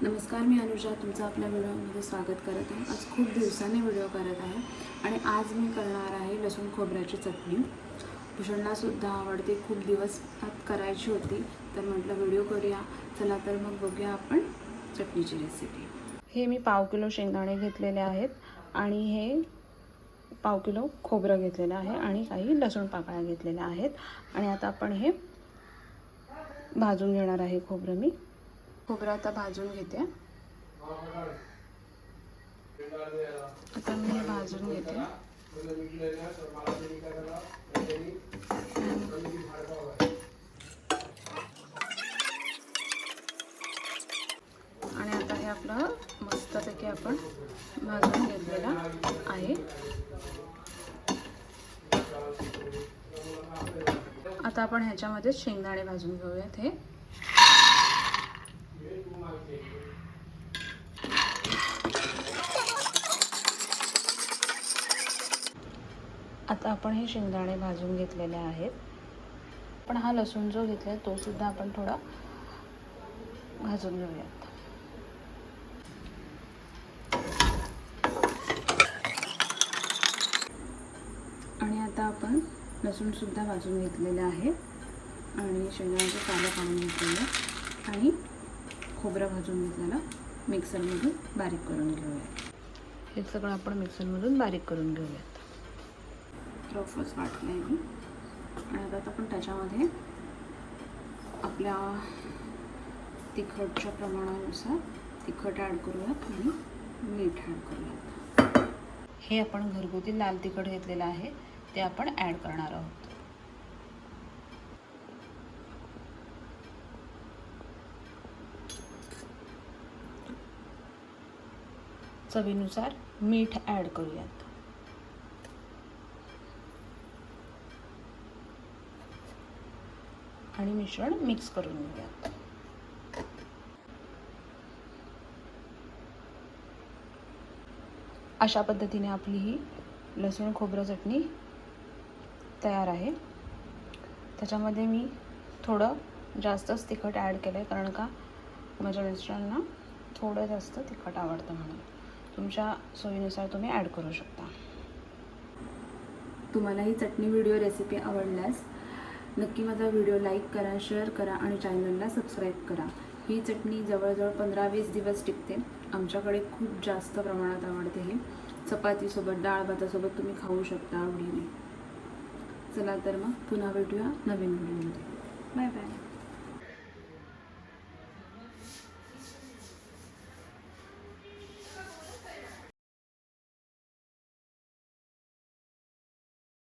नमस्कार, मी अनुजा तुमचं आपल्या व्हिडिओमध्ये स्वागत करत आहे। आज खूप दिवसांनी व्हिडिओ करत आहे आणि आज मी करणार आहे लसूण खोबऱ्याची चटणी। भूषणलासुद्धा आवडते, खूप दिवस करायची होती तर म्हटलं व्हिडिओ करूया। चला तर मग बघूया आपण चटणीची रेसिपी। हे मी पाव किलो शेंगदाणे घेतलेले आहेत आणि हे पाव किलो खोबरं घेतलेलं आहे आणि काही लसूण पाकळ्या घेतलेल्या आहेत आणि आता आपण हे भाजून घेणार आहे। खोबरं आता भाजून घेते। आता मी हे भाजून घेते आणि आता हे आपलं मस्तपैकी आपण भाजून घेतलेलं आहे। आता आपण ह्याच्यामध्ये शेंगदाणे भाजून घेऊयात। हे आता आपण हे शेंगदाणे भाजून घेतलेले आहेत। पण हा लसूण जो घेतलाय तो सुद्धा आपण थोडा भाजून घेऊयात। आणि आता आपण लसूण सुद्धा भाजून घेतलेले आहे आणि शेंगदाण्याचे पानं काढून घेतलेले आणि खोबरं भाजून घेतलेलं मिक्सरमधून बारीक करून घेऊयात। हे सगळं आपण मिक्सरमधून बारीक करून घेऊयात। रफच वाटलं आहे मी आणि आता आपण त्याच्यामध्ये आपल्या तिखटच्या प्रमाणानुसार तिखट ॲड करूयात आणि मीठ ॲड करूयात। हे आपण घरगुती लाल तिखट घेतलेलं आहे ते आपण ॲड करणार आहोत। चवीनुसार मीठ ॲड करूयात। आणि मिश्रण मिक्स करून घेऊयात। अशा पद्धतीने आपली ही लसूण खोबरं चटणी तयार आहे। त्याच्यामध्ये मी थोडं जास्तच तिखट ॲड केलं आहे कारण का माझ्या मिस्टरांना थोडं जास्त तिखट आवडतं म्हणून तुमच्या सोयीनुसार तुम्ही ॲड करू शकता। तुम्हाला ही चटणी व्हिडिओ रेसिपी आवडल्यास नक्की माझा व्हिडिओ लाईक करा, शेअर करा आणि चॅनलला सबस्क्राईब करा। ही चटणी जवळजवळ 15-20 दिवस टिकते। आमच्याकडे खूप जास्त प्रमाणात आवडते। ही चपातीसोबत डाळ भातासोबत तुम्ही खाऊ शकता आवडीने। चला तर मग पुन्हा भेटूया नवीन व्हिडिओमध्ये। Bye bye.